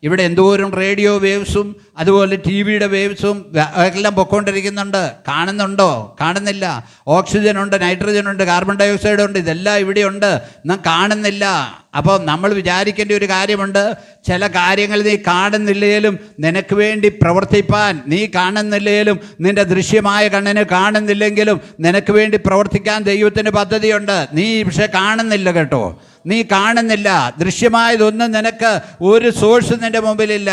[SPEAKER 1] ഇവിടെ എന്തോരം റേഡിയോ വേവ്സും അതുപോലെ ടി വിയുടെ വേവ്സും എല്ലാം പൊയ്ക്കൊണ്ടിരിക്കുന്നുണ്ട്. കാണുന്നുണ്ടോ? കാണുന്നില്ല. ഓക്സിജൻ ഉണ്ട്, നൈട്രജൻ ഉണ്ട്, കാർബൺ ഡൈ ഓക്സൈഡ് ഉണ്ട്, ഇതെല്ലാം ഇവിടെയുണ്ട്. നാം കാണുന്നില്ല. അപ്പോൾ നമ്മൾ വിചാരിക്കേണ്ട ഒരു കാര്യമുണ്ട്, ചില കാര്യങ്ങൾ നീ കാണുന്നില്ലേലും നിനക്ക് വേണ്ടി പ്രവർത്തിപ്പാൻ, നീ കാണുന്നില്ലേലും നിൻ്റെ ദൃശ്യമായ കണ്ണിന് കാണുന്നില്ലെങ്കിലും നിനക്ക് വേണ്ടി പ്രവർത്തിക്കാൻ ദൈവത്തിന് പദ്ധതിയുണ്ട്. നീ പക്ഷെ കാണുന്നില്ല, കേട്ടോ. നീ കാണുന്നില്ല. ദൃശ്യമായതൊന്നും നിനക്ക് ഒരു സോഴ്സ് നിൻ്റെ മുമ്പിലില്ല.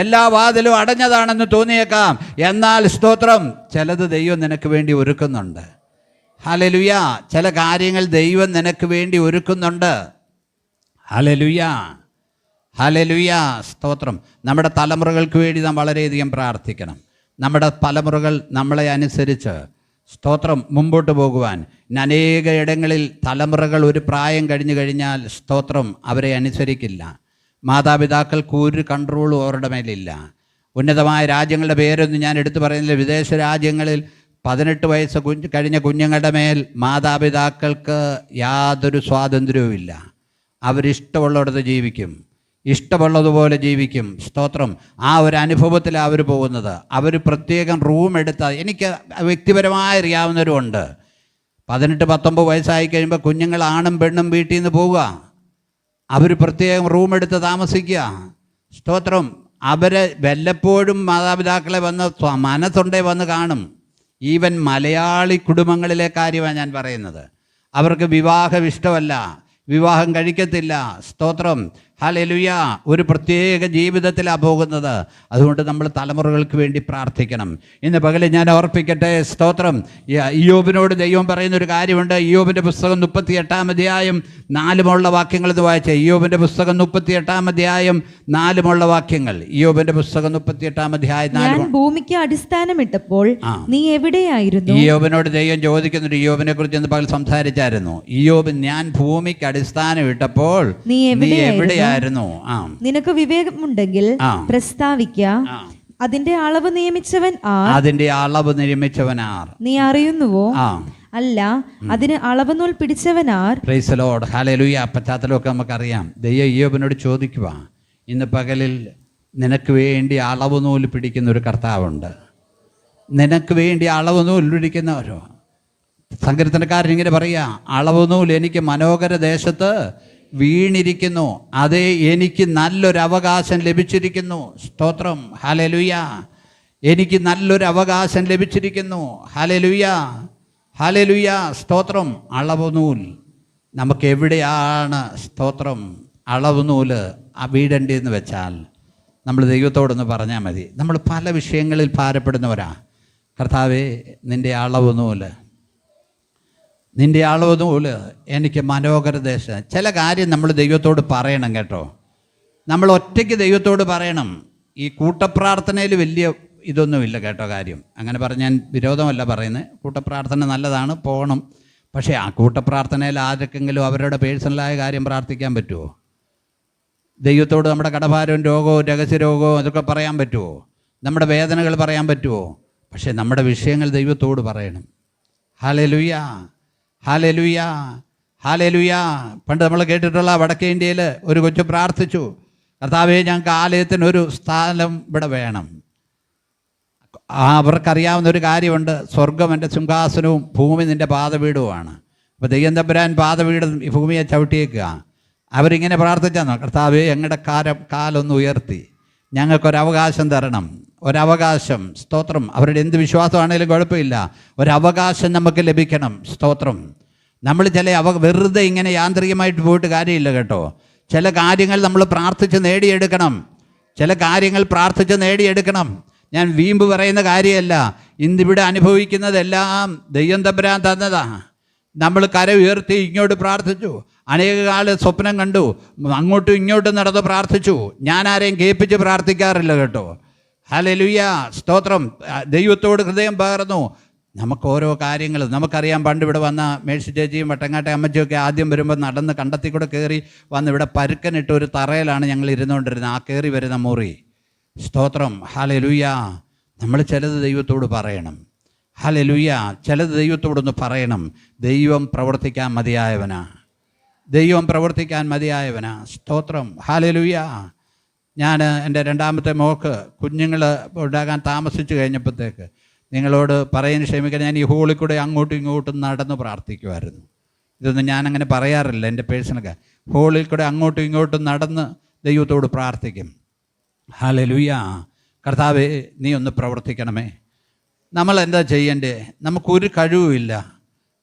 [SPEAKER 1] എല്ലാ വാതിലും അടഞ്ഞതാണെന്ന് തോന്നിയേക്കാം. എന്നാൽ സ്തോത്രം, ചിലത് ദൈവം നിനക്ക് വേണ്ടി ഒരുക്കുന്നുണ്ട്. ഹല്ലേലൂയ. ചില കാര്യങ്ങൾ ദൈവം നിനക്ക് വേണ്ടി ഒരുക്കുന്നുണ്ട്. ഹല്ലേലൂയ, ഹല്ലേലൂയ, സ്തോത്രം. നമ്മുടെ തലമുറകൾക്ക് വേണ്ടി നാം വളരെയധികം പ്രാർത്ഥിക്കണം. നമ്മുടെ തലമുറകൾ നമ്മളെ അനുസരിച്ച് സ്തോത്രം മുമ്പോട്ട് പോകുവാൻ. അനേക ഇടങ്ങളിൽ തലമുറകൾ ഒരു പ്രായം കഴിഞ്ഞു കഴിഞ്ഞാൽ സ്തോത്രം അവരെ അനുസരിക്കില്ല. മാതാപിതാക്കൾക്ക് ഒരു കൺട്രോളും അവരുടെ മേലില്ല. ഉന്നതമായ രാജ്യങ്ങളുടെ പേരൊന്നും ഞാൻ എടുത്തു പറയുന്നില്ല. വിദേശ രാജ്യങ്ങളിൽ 18 വയസ്സ് കഴിഞ്ഞ കുഞ്ഞുങ്ങളുടെ മേൽ മാതാപിതാക്കൾക്ക് യാതൊരു സ്വാതന്ത്ര്യവുമില്ല. അവരിഷ്ടമുള്ളിടത്ത് ജീവിക്കും, ഇഷ്ടമുള്ളതുപോലെ ജീവിക്കും. സ്തോത്രം. ആ ഒരു അനുഭവത്തിലാണ് അവർ പോകുന്നത്. അവർ പ്രത്യേകം റൂം എടുത്ത, എനിക്ക് വ്യക്തിപരമായി അറിയാവുന്നവരുമുണ്ട്. 18-19 വയസ്സായി കഴിയുമ്പോൾ കുഞ്ഞുങ്ങൾ ആണും പെണ്ണും വീട്ടിൽ നിന്ന് പോവുക. അവർ പ്രത്യേകം റൂം എടുത്ത് താമസിക്കുക. സ്തോത്രം. അവരെ വല്ലപ്പോഴും മാതാപിതാക്കളെ വന്ന് മനസ്സുണ്ടേ വന്ന് കാണും. ഈവൻ മലയാളി കുടുംബങ്ങളിലെ കാര്യമാണ് ഞാൻ പറയുന്നത്. അവർക്ക് വിവാഹം ഇഷ്ടമല്ല, വിവാഹം കഴിക്കത്തില്ല. സ്തോത്രം. ഹല്ലേലൂയ. ഒരു പ്രത്യേക ജീവിതത്തിലാണ് പോകുന്നത്. അതുകൊണ്ട് നമ്മൾ തലമുറകൾക്ക് വേണ്ടി പ്രാർത്ഥിക്കണം. ഇന്ന് പകല് ഞാൻ ഓർപ്പിക്കട്ടെ. സ്തോത്രം. ഇയ്യോബിനോട് ദൈവം പറയുന്നൊരു കാര്യമുണ്ട്. ഇയ്യോബിൻ്റെ പുസ്തകം 38-ാം അധ്യായം 4 വാക്യങ്ങൾ എന്ന് വായിച്ചേ. ഇയ്യോബിൻ്റെ പുസ്തകം 38-ാം അധ്യായം 4 വാക്യങ്ങൾ. ഇയ്യോബിൻ്റെ പുസ്തകം 38-ാം അധ്യായം 4.
[SPEAKER 2] ഭൂമിക്ക് അടിസ്ഥാനമിട്ടപ്പോൾ നീ എവിടെയായിരുന്നു?
[SPEAKER 1] ഇയ്യോബിനോട് ദൈവം ചോദിക്കുന്നുണ്ട്. ഇയ്യോബിനെ കുറിച്ച് ഇന്ന് പകൽ സംസാരിച്ചായിരുന്നു. ഇയ്യോബ്, ഞാൻ ഭൂമിക്ക് അടിസ്ഥാനം ഇട്ടപ്പോൾ നീ എവിടെയായിരുന്നു?
[SPEAKER 2] നിനക്ക് വിവേകമുണ്ടെങ്കിൽ പ്രസ്താവിക്ക. അതിന്റെ അളവ് നിയമിച്ചവൻ ആർ? നീ അറിയുന്നുവോ? അല്ല, അതിന് അളവ് നൂൽ പിടിച്ചവനാർ? Praise the lord.
[SPEAKER 1] ഹല്ലേലൂയ. പശ്ചാത്തലമൊക്കെ നമുക്കറിയാം. ദൈവം ഇയ്യോബിനോട് ചോദിക്കുക, ഇന്ന് പകലിൽ നിനക്ക് വേണ്ടി അളവ് നൂൽ പിടിക്കുന്ന ഒരു കർത്താവുണ്ട്. നിനക്ക് വേണ്ടി അളവ് നൂൽ പിടിക്കുന്നവരോ? സങ്കീർത്തനക്കാരൻ ഇങ്ങനെ പറയാ, അളവ് നൂൽ എനിക്ക് മനോഹര ദേശത്ത് വീണിരിക്കുന്നു, അതേ എനിക്ക് നല്ലൊരു അവകാശം ലഭിച്ചിരിക്കുന്നു. സ്തോത്രം. ഹല്ലേലൂയ. എനിക്ക് നല്ലൊരു അവകാശം ലഭിച്ചിരിക്കുന്നു. ഹല്ലേലൂയ, ഹല്ലേലൂയ, സ്തോത്രം. അളവ് നൂൽ നമുക്ക് എവിടെയാണ് സ്തോത്രം അളവ് നൂല് വീടേണ്ടതെന്ന് വെച്ചാൽ നമ്മൾ ദൈവത്തോടൊന്ന് പറഞ്ഞാൽ മതി. നമ്മൾ പല വിഷയങ്ങളിൽ ഭാരപ്പെടുന്നവരാ. കർത്താവേ, നിൻ്റെ അളവൊന്നുമില്ല എനിക്ക് മനോഹര ദേശം. ചില കാര്യം നമ്മൾ ദൈവത്തോട് പറയണം കേട്ടോ. നമ്മൾ ഒറ്റയ്ക്ക് ദൈവത്തോട് പറയണം. ഈ കൂട്ടപ്രാർത്ഥനയിൽ വലിയ ഇതൊന്നുമില്ല കേട്ടോ കാര്യം. അങ്ങനെ പറഞ്ഞാൽ വിരോധമല്ല പറയുന്നത്. കൂട്ടപ്രാർത്ഥന നല്ലതാണ്, പോകണം. പക്ഷേ ആ കൂട്ടപ്രാർത്ഥനയിൽ ആർക്കെങ്കിലും അവരുടെ പേഴ്സണലായ കാര്യം പ്രാർത്ഥിക്കാൻ പറ്റുമോ? ദൈവത്തോട് നമ്മുടെ കടഭാരവും രോഗവും രഹസ്യരോഗവും അതൊക്കെ പറയാൻ പറ്റുമോ? നമ്മുടെ വേദനകൾ പറയാൻ പറ്റുമോ? പക്ഷേ നമ്മുടെ വിഷയങ്ങൾ ദൈവത്തോട് പറയണം. Hallelujah, hallelujah, hallelujah. പണ്ട് നമ്മൾ കേട്ടിട്ടുള്ള വടക്കേ ഇന്ത്യയിൽ ഒരു കൊച്ചു പ്രാർത്ഥിച്ചു, കർത്താവേ, ഞങ്ങൾക്ക് ആലയത്തിനൊരു സ്ഥലം ഇവിടെ വേണം. അവർക്കറിയാവുന്ന ഒരു കാര്യമുണ്ട്, സ്വർഗം എൻ്റെ സിംഹാസനവും ഭൂമി നിൻ്റെ പാദപീഠവുമാണ്. അപ്പോൾ ദൈവം തമ്പുരാൻ പാദപീഠം ഈ ഭൂമിയെ ചവിട്ടിയേക്കുക. അവരിങ്ങനെ പ്രാർത്ഥിച്ചാന്നോ, കർത്താവേ, ഞങ്ങളുടെ കാലൊന്ന് ഉയർത്തി ഞങ്ങൾക്കൊരവകാശം തരണം. ഒരവകാശം, സ്തോത്രം. അവരുടെ എന്ത് വിശ്വാസമാണെങ്കിലും കുഴപ്പമില്ല, ഒരവകാശം നമുക്ക് ലഭിക്കണം. സ്തോത്രം. നമ്മൾ വെറുതെ ഇങ്ങനെ യാന്ത്രികമായിട്ട് പോയിട്ട് കാര്യമില്ല കേട്ടോ. ചില കാര്യങ്ങൾ നമ്മൾ പ്രാർത്ഥിച്ച് നേടിയെടുക്കണം. ഞാൻ വീമ്പ് പറയുന്ന കാര്യമല്ല. ഇന്നിവിടെ അനുഭവിക്കുന്നതെല്ലാം ദൈവം തമ്പുരാൻ തന്നതാ. നമ്മൾ കര ഉയർത്തി ഇങ്ങോട്ട് പ്രാർത്ഥിച്ചു, അനേക കാലം സ്വപ്നം കണ്ടു, അങ്ങോട്ടും ഇങ്ങോട്ടും നടന്ന് പ്രാർത്ഥിച്ചു. ഞാൻ ആരെയും കേൾപ്പിച്ച് പ്രാർത്ഥിക്കാറില്ല കേട്ടോ. ഹല്ലേലൂയ, സ്തോത്രം. ദൈവത്തോട് ഹൃദയം പകർന്നു. നമുക്ക് ഓരോ കാര്യങ്ങൾ നമുക്കറിയാം. പണ്ട് ഇവിടെ വന്ന മേഴ്സി ചേച്ചിയും വട്ടങ്ങാട്ടെ അമ്മച്ചിയൊക്കെ ആദ്യം വരുമ്പോൾ നടന്ന് കണ്ടത്തിൽ കൂടെ കയറി വന്ന് ഇവിടെ പരുക്കനിട്ട് ഒരു തറയിലാണ് ഞങ്ങൾ ഇരുന്നുകൊണ്ടിരുന്നത്, ആ കയറി വരുന്ന മുറി. സ്തോത്രം. ഹല്ലേലൂയ. നമ്മൾ ചിലത് ദൈവത്തോട് പറയണം. ഹല്ലേലൂയ. ചിലത് ദൈവത്തോടൊന്ന് പറയണം. ദൈവം പ്രവർത്തിക്കാൻ മതിയായവനാ. സ്തോത്രം. ഹല്ലേലൂയ. ഞാൻ എൻ്റെ രണ്ടാമത്തെ മോക്ക് കുഞ്ഞുങ്ങൾ ഉണ്ടാകാൻ താമസിച്ച് കഴിഞ്ഞപ്പോഴത്തേക്ക് നിങ്ങളോട് പറയാൻ ക്ഷമിക്കണം, ഞാൻ ഈ ഹോളിൽ കൂടെ അങ്ങോട്ടും ഇങ്ങോട്ടും നടന്ന് പ്രാർത്ഥിക്കുമായിരുന്നു. ഇതൊന്നും ഞാനങ്ങനെ പറയാറില്ല. എൻ്റെ പേഴ്സണൽ ഹോളിൽ കൂടെ അങ്ങോട്ടും ഇങ്ങോട്ടും നടന്ന് ദൈവത്തോട് പ്രാർത്ഥിക്കും. ഹല്ലേലൂയ. കർത്താവേ, നീ ഒന്ന് പ്രവർത്തിക്കണമേ. നമ്മൾ എന്താ ചെയ്യേണ്ടേ? നമുക്കൊരു കഴിവുമില്ല.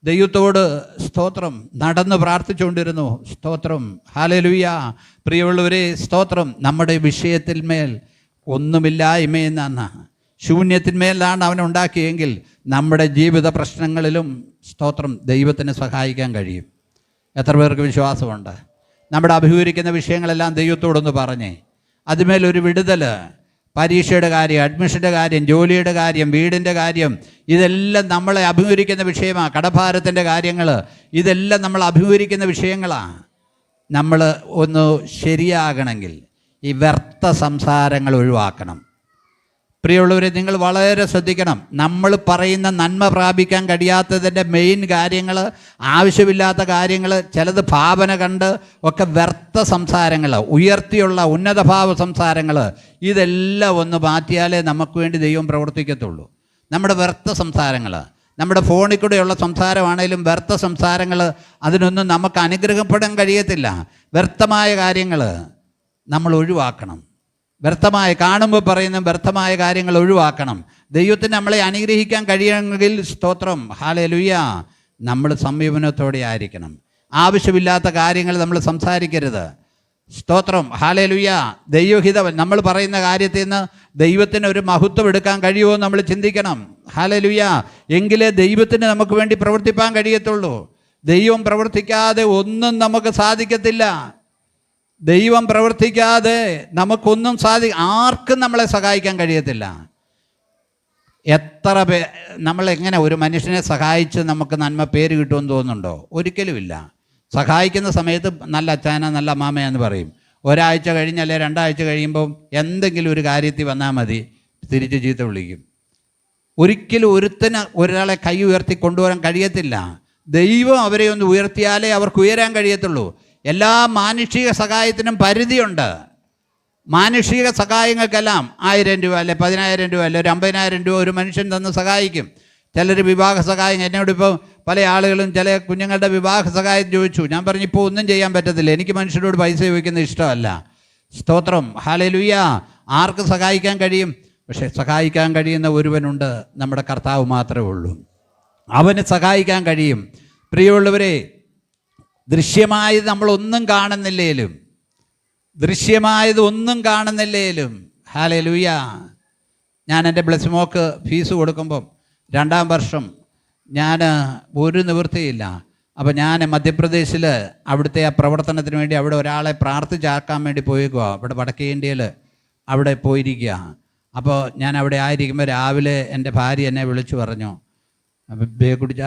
[SPEAKER 1] ദൈവത്തോട് സ്തോത്രം നടന്ന് പ്രാർത്ഥിച്ചുകൊണ്ടിരുന്നു. സ്തോത്രം. ഹല്ലേലൂയ. പ്രിയമുള്ളവരെ, സ്തോത്രം. നമ്മുടെ വിഷയത്തിന്മേൽ ഒന്നുമില്ലായ്മയെന്നാണ്, ശൂന്യത്തിന്മേലാണ് അവൻ ഉണ്ടാക്കിയെങ്കിൽ നമ്മുടെ ജീവിത പ്രശ്നങ്ങളിലും സ്തോത്രം ദൈവത്തിന് സഹായിക്കാൻ കഴിയും. എത്ര പേർക്ക് വിശ്വാസമുണ്ട്? നമ്മുടെ അഭിമുഖീകരിക്കുന്ന വിഷയങ്ങളെല്ലാം ദൈവത്തോടൊന്ന് പറഞ്ഞേ. അതുമേലൊരു വിടുതൽ. പരീക്ഷയുടെ കാര്യം, അഡ്മിഷൻ്റെ കാര്യം, ജോലിയുടെ കാര്യം, വീടിൻ്റെ കാര്യം, ഇതെല്ലാം നമ്മളെ അഭിമുഖീകരിക്കുന്ന വിഷയമാണ്. കടഭാരത്തിൻ്റെ കാര്യങ്ങൾ, ഇതെല്ലാം നമ്മൾ അഭിമുഖീകരിക്കുന്ന വിഷയങ്ങളാണ്. നമ്മൾ ഒന്ന് ശരിയാകണമെങ്കിൽ ഈ വ്യർത്ഥ സംസാരങ്ങൾ ഒഴിവാക്കണം. പ്രിയമുള്ളവരെ, നിങ്ങൾ വളരെ ശ്രദ്ധിക്കണം. നമ്മൾ പറയുന്ന നന്മ പ്രാപിക്കാൻ കഴിയാത്തതിൻ്റെ മെയിൻ കാര്യങ്ങൾ, ആവശ്യമില്ലാത്ത കാര്യങ്ങൾ, ചിലത് ഭാവന കണ്ട് ഒക്കെ വ്യർത്ഥ സംസാരങ്ങൾ, ഉയർത്തിയുള്ള ഉന്നതഭാവ സംസാരങ്ങൾ, ഇതെല്ലാം ഒന്ന് മാറ്റിയാലേ നമുക്ക് വേണ്ടി ദൈവം പ്രവർത്തിക്കത്തുള്ളൂ. നമ്മുടെ വ്യർത്ഥ സംസാരങ്ങൾ, നമ്മുടെ ഫോണിൽ കൂടെയുള്ള സംസാരമാണേലും വ്യർത്ഥ സംസാരങ്ങൾ, അതിനൊന്നും നമുക്ക് അനുഗ്രഹപ്പെടാൻ കഴിയത്തില്ല. വ്യർത്ഥമായ കാര്യങ്ങൾ നമ്മൾ ഒഴിവാക്കണം. കാണുമ്പോൾ പറയുന്ന വ്യർത്ഥമായ കാര്യങ്ങൾ ഒഴിവാക്കണം. ദൈവത്തിന് നമ്മളെ അനുഗ്രഹിക്കാൻ കഴിയണമെങ്കിൽ സ്തോത്രം, ഹല്ലേലൂയ, നമ്മൾ സംയമനത്തോടെ ആയിരിക്കണം. ആവശ്യമില്ലാത്ത കാര്യങ്ങൾ നമ്മൾ സംസാരിക്കരുത്. സ്തോത്രം. ഹല്ലേലൂയ. ദൈവഹിതം നമ്മൾ പറയുന്ന കാര്യത്തിൽ നിന്ന് ദൈവത്തിന് ഒരു മഹത്വം എടുക്കാൻ കഴിയുമോ നമ്മൾ ചിന്തിക്കണം. ഹല്ലേലൂയ. എങ്കിലേ ദൈവത്തിന് നമുക്ക് വേണ്ടി പ്രവർത്തിപ്പാൻ കഴിയത്തുള്ളൂ. ദൈവം പ്രവർത്തിക്കാതെ ഒന്നും നമുക്ക് സാധിക്കത്തില്ല. ദൈവം പ്രവർത്തിക്കാതെ നമുക്കൊന്നും ആർക്കും നമ്മളെ സഹായിക്കാൻ കഴിയത്തില്ല. എത്ര നമ്മളെങ്ങനെ ഒരു മനുഷ്യനെ സഹായിച്ച് നമുക്ക് നന്മ പേര് കിട്ടുമെന്ന് തോന്നുന്നുണ്ടോ? ഒരിക്കലുമില്ല. സഹായിക്കുന്ന സമയത്ത് നല്ല അച്ചാന, നല്ല അമ്മാമയെന്ന് പറയും. ഒരാഴ്ച കഴിഞ്ഞല്ലേ 2 ആഴ്ച കഴിയുമ്പം എന്തെങ്കിലും ഒരു കാര്യത്തിൽ വന്നാൽ മതി, തിരിച്ച് ചീത്ത വിളിക്കും. ഒരിക്കലും ഒരാളെ കൈ ഉയർത്തി കൊണ്ടുവരാൻ കഴിയത്തില്ല. ദൈവം അവരെ ഒന്ന് ഉയർത്തിയാലേ അവർക്ക് ഉയരാൻ കഴിയത്തുള്ളൂ. എല്ലാ മാനുഷിക സഹായത്തിനും പരിധിയുണ്ട്. മാനുഷിക സഹായങ്ങൾക്കെല്ലാം 1000 രൂപ അല്ലെ 10,000 രൂപ അല്ലെ ഒരു 50,000 രൂപ ഒരു മനുഷ്യൻ തന്ന് സഹായിക്കും. ചിലർ വിവാഹ സഹായം, എന്നോടിപ്പോൾ പല ആളുകളും ചില കുഞ്ഞുങ്ങളുടെ വിവാഹ സഹായം ചോദിച്ചു. ഞാൻ പറഞ്ഞു, ഇപ്പോൾ ഒന്നും ചെയ്യാൻ പറ്റത്തില്ല, എനിക്ക് മനുഷ്യരോട് പൈസ ചോദിക്കുന്നത് ഇഷ്ടമല്ല. സ്തോത്രം. ഹല്ലേലൂയ. ആർക്ക് സഹായിക്കാൻ കഴിയും? പക്ഷേ സഹായിക്കാൻ കഴിയുന്ന ഒരുവനുണ്ട്, നമ്മുടെ കർത്താവ് മാത്രമേ ഉള്ളൂ. അവന് സഹായിക്കാൻ കഴിയും. പ്രിയമുള്ളവരെ, ദൃശ്യമായത് നമ്മളൊന്നും കാണുന്നില്ലേലും ഹല്ലേലൂയ. ഞാൻ എൻ്റെ ബ്ലെസ്മോക്ക് ഫീസ് കൊടുക്കുമ്പം 2-ാം വർഷം ഞാൻ ഒരു നിവൃത്തിയില്ല. അപ്പോൾ ഞാൻ മധ്യപ്രദേശിൽ അവിടുത്തെ ആ പ്രവർത്തനത്തിന് വേണ്ടി അവിടെ ഒരാളെ പ്രാർത്ഥിച്ചാക്കാൻ വേണ്ടി പോയേക്കുക. അവിടെ വടക്കേ ഇന്ത്യയിൽ അവിടെ പോയിരിക്കുക. അപ്പോൾ ഞാൻ അവിടെ ആയിരിക്കുമ്പോൾ രാവിലെ എൻ്റെ ഭാര്യ എന്നെ വിളിച്ചു പറഞ്ഞു, ബേക്കുടിച്ച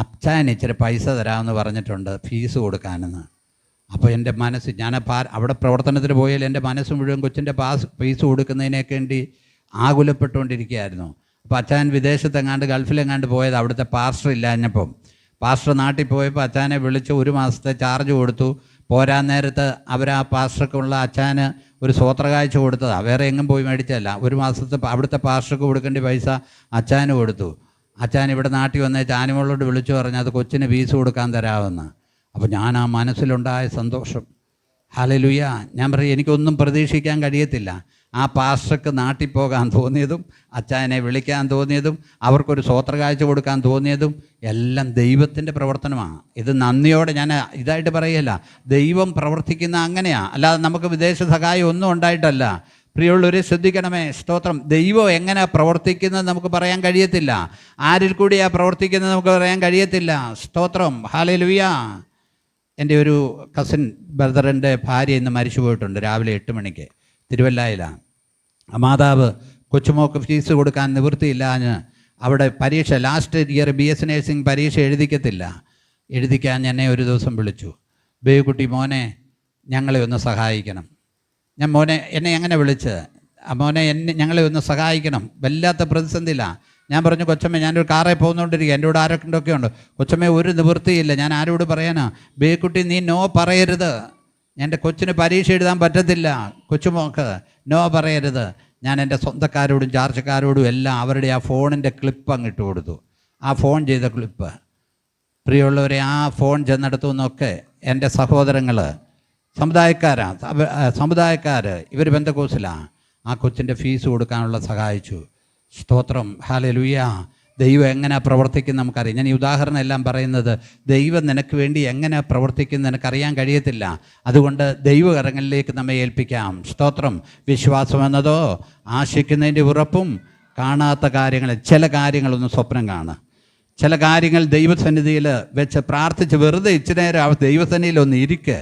[SPEAKER 1] അച്ഛൻ ഇച്ചിരി പൈസ തരാമെന്ന് പറഞ്ഞിട്ടുണ്ട് ഫീസ് കൊടുക്കാനെന്ന്. അപ്പോൾ എൻ്റെ മനസ്സ്, ഞാൻ അവിടെ പ്രവർത്തനത്തിന് പോയാൽ എൻ്റെ മനസ്സ് മുഴുവൻ കൊച്ചിൻ്റെ ഫീസ് കൊടുക്കുന്നതിനൊക്കെ വേണ്ടി ആകുലപ്പെട്ടുകൊണ്ടിരിക്കുകയായിരുന്നു. അപ്പോൾ അച്ഛൻ വിദേശത്തെങ്ങാണ്ട് ഗൾഫിലെങ്ങാണ്ട് പോയത് അവിടുത്തെ പാസ്റ്റർ ഇല്ലാഞ്ഞപ്പം പാസ്റ്റർ നാട്ടിൽ പോയപ്പോൾ അച്ഛനെ വിളിച്ച് 1 മാസത്തെ ചാർജ് കൊടുത്തു. പോരാൻ നേരത്ത് അവർ ആ പാസ്റ്റർക്കുള്ള അച്ഛന് ഒരു സ്വോത്രകാഴ്ച കൊടുത്തതാണ്, വേറെ എങ്ങും പോയി മേടിച്ചല്ല. 1 മാസത്തെ അവിടുത്തെ പാസ്റ്റർക്ക് കൊടുക്കേണ്ട പൈസ അച്ഛന് കൊടുത്തു. അച്ഛൻ ഇവിടെ നാട്ടിൽ വന്നേ ചാനിമോളോട് വിളിച്ചു പറഞ്ഞു അത് കൊച്ചിന് ഫീസ് കൊടുക്കാൻ തരാമെന്ന്. അപ്പോൾ ഞാൻ ആ മനസ്സിലുണ്ടായ സന്തോഷം, ഹല്ലേലൂയ. ഞാൻ പറയും എനിക്കൊന്നും പ്രതീക്ഷിക്കാൻ കഴിയത്തില്ല. ആ പാസ്റ്റർക്ക് നാട്ടിൽ പോകാൻ തോന്നിയതും അച്ഛനെ വിളിക്കാൻ തോന്നിയതും അവർക്കൊരു സ്വോത്രകാഴ്ച കൊടുക്കാൻ തോന്നിയതും എല്ലാം ദൈവത്തിൻ്റെ പ്രവർത്തനമാണ്. ഇത് നന്ദിയോടെ ഞാൻ ഇതായിട്ട് പറയല്ല, ദൈവം പ്രവർത്തിക്കുന്ന അങ്ങനെയാണ്, അല്ലാതെ നമുക്ക് വിദേശ സഹായം ഒന്നും ഉണ്ടായിട്ടല്ല. പ്രിയമുള്ളവരെ ശ്രദ്ധിക്കണമേ, സ്തോത്രം. ദൈവം എങ്ങനെ പ്രവർത്തിക്കുന്നത് നമുക്ക് പറയാൻ കഴിയത്തില്ല, ആരിൽ കൂടിയാണ് പ്രവർത്തിക്കുന്നത് നമുക്ക് പറയാൻ കഴിയത്തില്ല. സ്തോത്രം, ഹല്ലേലൂയ. എൻ്റെ ഒരു കസിൻ ബ്രദറിൻ്റെ ഭാര്യ ഇന്ന് മരിച്ചു പോയിട്ടുണ്ട്. രാവിലെ 8 മണിക്ക് തിരുവല്ലയിലാണ്. മാതാവ് കൊച്ചുമോക്ക് ഫീസ് കൊടുക്കാൻ നിവൃത്തിയില്ലാഞ്ഞ് അവിടെ പരീക്ഷ ലാസ്റ്റ് ഇയർ BS നേഴ്സിംഗ് പരീക്ഷ എഴുതിക്കാൻ എന്നെ ഒരു ദിവസം വിളിച്ചു. ബേക്കുട്ടി മോനെ ഞങ്ങളെ ഒന്ന് സഹായിക്കണം. ഞാൻ മോനെ എന്നെ എങ്ങനെ വിളിച്ച് മോനെ ഞങ്ങളെ ഒന്ന് സഹായിക്കണം, വല്ലാത്ത പ്രതിസന്ധിയിലാണ്. ഞാൻ പറഞ്ഞു കൊച്ചമ്മ ഞാനൊരു കാറിൽ പോകുന്നുകൊണ്ടിരിക്കുക, എൻ്റെ കൂടെ ആരൊക്കെ ഉണ്ട്. കൊച്ചമ്മ ഒരു നിവൃത്തിയില്ല, ഞാൻ ആരോട് പറയാനാ? ബേക്കുട്ടി നീ നോ പറയരുത്, എൻ്റെ കൊച്ചിന് പരീക്ഷ എഴുതാൻ പറ്റത്തില്ല, കൊച്ചുമോക്ക് നോ പറയരുത്. ഞാൻ എൻ്റെ സ്വന്തക്കാരോടും ചാർച്ചക്കാരോടും എല്ലാം അവരുടെ ആ ഫോണിൻ്റെ ക്ലിപ്പ് അങ്ങ് ഇട്ട് കൊടുത്തു. ആ ഫോൺ ചെയ്ത ക്ലിപ്പ്. പ്രിയമുള്ളവരെ, ആ ഫോൺ ചെന്നെടുത്തു നിന്നൊക്കെ എൻ്റെ സഹോദരങ്ങൾ സമുദായക്കാർ ഇവർ ബന്ധക്കോസിലാണ് ആ കൊച്ചിൻ്റെ ഫീസ് കൊടുക്കാനുള്ള സഹായിച്ചു. സ്തോത്രം, ഹല്ലേലൂയ. ദൈവം എങ്ങനെ പ്രവർത്തിക്കും നമുക്കറിയാം. ഞാൻ ഈ ഉദാഹരണം എല്ലാം പറയുന്നത് ദൈവം നിനക്ക് വേണ്ടി എങ്ങനെ പ്രവർത്തിക്കും നിനക്കറിയാൻ കഴിയത്തില്ല. അതുകൊണ്ട് ദൈവകരങ്ങളിലേക്ക് നമ്മെ ഏൽപ്പിക്കാം. സ്തോത്രം. വിശ്വാസം എന്നതോ ആശിക്കുന്നതിൻ്റെ ഉറപ്പും കാണാത്ത കാര്യങ്ങൾ. ചില കാര്യങ്ങളൊന്ന് സ്വപ്നം കാണുക, ചില കാര്യങ്ങൾ ദൈവസന്നിധിയിൽ വെച്ച് പ്രാർത്ഥിച്ച് വെറുതെ ഇച്ചിരി നേരം ദൈവസന്നിധിയിൽ ഒന്ന് ഇരിക്കുക.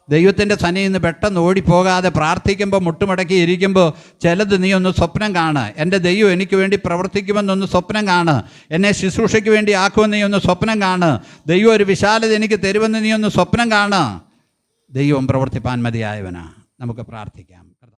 [SPEAKER 1] ദൈവത്തിൻ്റെ സന്നിധിയിൽ നിന്ന് പെട്ടെന്ന് ഓടിപ്പോകാതെ പ്രാർത്ഥിക്കുമ്പോൾ മുട്ടുമടക്കി ഇരിക്കുമ്പോൾ ചിലത് നീ ഒന്ന് സ്വപ്നം കാണ്. എൻ്റെ ദൈവം എനിക്ക് വേണ്ടി പ്രവർത്തിക്കുമെന്നൊന്ന് സ്വപ്നം കാണ്. എന്നെ ശുശ്രൂഷയ്ക്ക് വേണ്ടി ആക്കുമെന്ന് നീ ഒന്ന് സ്വപ്നം കാണ്. ദൈവം ഒരു വിശാലത എനിക്ക് തരുമെന്ന് നീ ഒന്ന് സ്വപ്നം കാണ്. ദൈവം പ്രവർത്തിപ്പാൻ മതിയായവനാ. നമുക്ക് പ്രാർത്ഥിക്കാം.